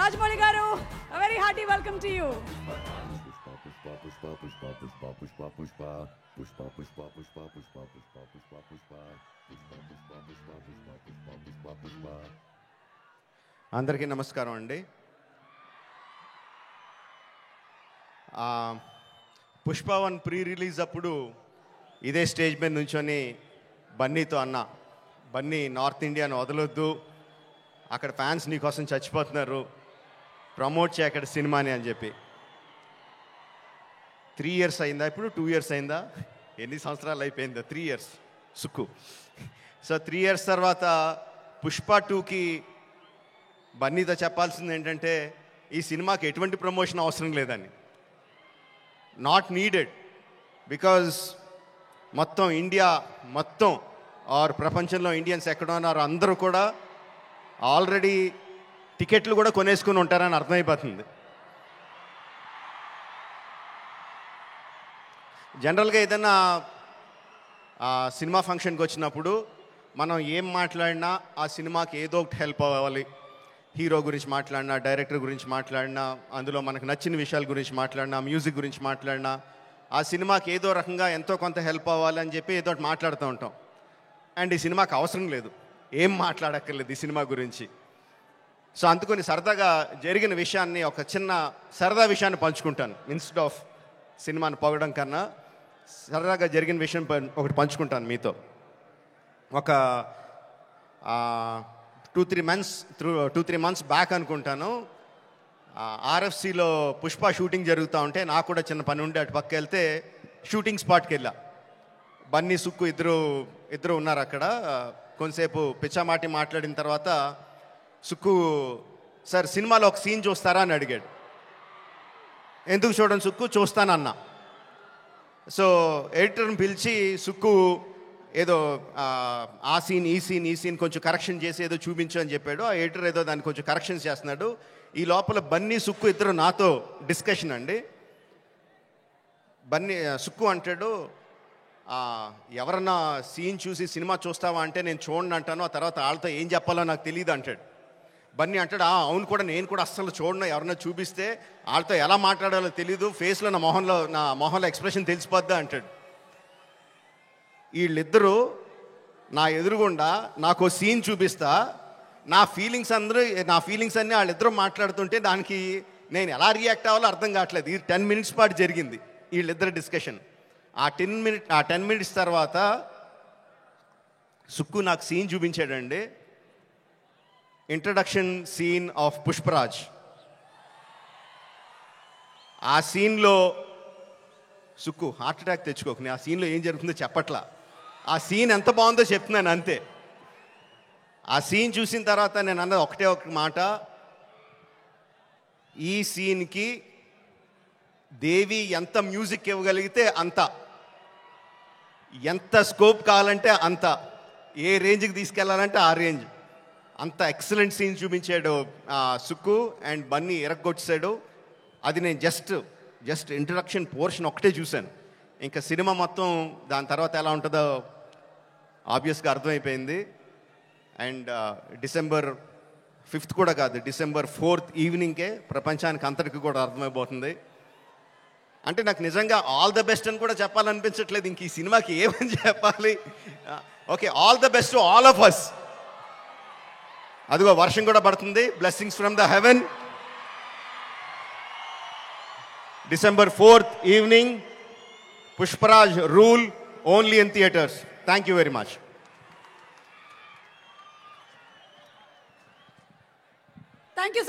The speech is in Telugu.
Rajmouli garu, a very hearty welcome to you. అందరికీ నమస్కారం అండి. పుష్ప 1 ప్రీ రిలీజ్ అప్పుడు ఇదే స్టేజ్ మీద నుంచొని బన్నీతో అన్న, బన్నీ నార్త్ ఇండియాను వదలొద్దు, అక్కడ ఫ్యాన్స్ నీకోసం చచ్చిపోతున్నారు, ప్రమోట్ చేయ అక్కడ సినిమాని అని చెప్పి. 3 years అయిందా, ఇప్పుడు 2 years అయిందా, ఎన్ని సంవత్సరాలు అయిపోయిందా? 3 years సుక్కు. సో 3 years తర్వాత పుష్ప 2కి బన్నీతో చెప్పాల్సింది ఏంటంటే, ఈ సినిమాకి ఎటువంటి ప్రమోషన్ అవసరం లేదని. నాట్ నీడెడ్, బికాజ్ మొత్తం ఇండియా మొత్తం ఆర్ ప్రపంచంలో ఇండియన్స్ ఎక్కడ ఉన్నారో అందరూ కూడా ఆల్రెడీ టికెట్లు కూడా కొనేసుకుని ఉంటారని అర్థమైపోతుంది. జనరల్గా ఏదైనా సినిమా ఫంక్షన్కి వచ్చినప్పుడు మనం ఏం మాట్లాడినా ఆ సినిమాకి ఏదో ఒకటి హెల్ప్ అవ్వాలి. హీరో గురించి మాట్లాడినా, డైరెక్టర్ గురించి మాట్లాడినా, అందులో మనకు నచ్చిన విషయాల గురించి మాట్లాడినా, మ్యూజిక్ గురించి మాట్లాడినా, ఆ సినిమాకి ఏదో రకంగా ఎంతో కొంత హెల్ప్ అవ్వాలి అని చెప్పి ఏదో ఒకటి మాట్లాడుతూ ఉంటాం. అండ్ ఈ సినిమాకి అవసరం లేదు, ఏం మాట్లాడక్కర్లేదు ఈ సినిమా గురించి. సో అందుకని సరదాగా జరిగిన విషయాన్ని, ఒక చిన్న సరదా విషయాన్ని పంచుకుంటాను. ఇన్స్టెడ్ ఆఫ్ సినిమాని పొగడం కన్నా సరదాగా జరిగిన విషయం ఒకటి పంచుకుంటాను మీతో. ఒక 2-3 months బ్యాక్ అనుకుంటాను, ఆర్ఎఫ్సిలో పుష్ప షూటింగ్ జరుగుతూ ఉంటే నాకు కూడా చిన్న పని ఉండి అటు పక్క వెళ్తే షూటింగ్ స్పాట్కి వెళ్ళా. బన్నీ, సుక్కు ఇద్దరు ఉన్నారు అక్కడ. కొంతసేపు పిచ్చామాటి మాట్లాడిన తర్వాత సుక్కు, సార్ సినిమాలో ఒక సీన్ చూస్తారా అని అడిగాడు. ఎందుకు చూడండి సుక్కు, చూస్తానన్నా. సో ఎడిటర్ని పిలిచి సుక్కు ఏదో ఆ సీన్ ఈ సీన్ కొంచెం కరెక్షన్ చేసి ఏదో చూపించు అని చెప్పాడు. ఆ ఎడిటర్ ఏదో దాన్ని కొంచెం కరెక్షన్స్ చేస్తున్నాడు. ఈ లోపల బన్నీ, సుక్కు ఇద్దరు నాతో డిస్కషన్ అండి. సుక్కు అంటాడు, ఎవరన్నా సీన్ చూసి సినిమా చూస్తావా అంటే నేను చూడండి అంటాను, ఆ తర్వాత వాళ్ళతో ఏం చెప్పాలో నాకు తెలియదు అంటాడు. బన్నీ అంటాడు, అవును కూడా, నేను కూడా అస్సలు చూడను, ఎవరన్నా చూపిస్తే వాళ్ళతో ఎలా మాట్లాడాలో తెలీదు, ఫేస్లో నా మొహంలో ఎక్స్ప్రెషన్ తెలిసిపోద్దా అంటాడు. వీళ్ళిద్దరూ నా ఎదురుగుండా నాకు సీన్ చూపిస్తా, నా ఫీలింగ్స్ అన్నీ వాళ్ళిద్దరూ మాట్లాడుతుంటే దానికి నేను ఎలా రియాక్ట్ అవ్వాలో అర్థం కావట్లేదు. ఇది 10 minutes పాటు జరిగింది వీళ్ళిద్దరు డిస్కషన్. ఆ 10 minutes తర్వాత సుక్కు నాకు సీన్ చూపించాడండి. Introduction scene of Pushparaj. ఆ సీన్లో సుక్కు హార్ట్ అటాక్ తెచ్చుకోకు, ఆ సీన్లో ఏం జరుగుతుందో చెప్పట్లా, ఆ సీన్ ఎంత బాగుందో చెప్తున్నాను అంతే. ఆ సీన్ చూసిన తర్వాత నేను అన్నది ఒకటే ఒక మాట, ఈ సీన్కి దేవి ఎంత మ్యూజిక్ ఇవ్వగలిగితే అంత, ఎంత స్కోప్ కావాలంటే అంత, ఏ రేంజ్కి తీసుకెళ్లాలంటే ఆ రేంజ్, అంత ఎక్సలెంట్ సీన్ చూపించాడు సుక్కు. అండ్ బన్నీ ఎరగొచ్చాడు. అది నేను జస్ట్ ఇంట్రడక్షన్ పోర్షన్ ఒకటే చూశాను. ఇంకా సినిమా మొత్తం దాని తర్వాత ఎలా ఉంటుందో ఆబ్వియస్గా అర్థమైపోయింది. అండ్ December 5th కూడా కాదు, December 4th ఈవినింగ్కే ప్రపంచానికి అంతటికి కూడా అర్థమైపోతుంది. అంటే నాకు నిజంగా ఆల్ ద బెస్ట్ అని కూడా చెప్పాలనిపించట్లేదు, ఇంక ఈ సినిమాకి ఏమని చెప్పాలి. Okay, all the best to all of us. అదిగో వర్షం కూడా పడుతుంది, blessings from the heaven. December 4th evening, Pushparaj rule, only in theatres. Thank you very much. Thank you.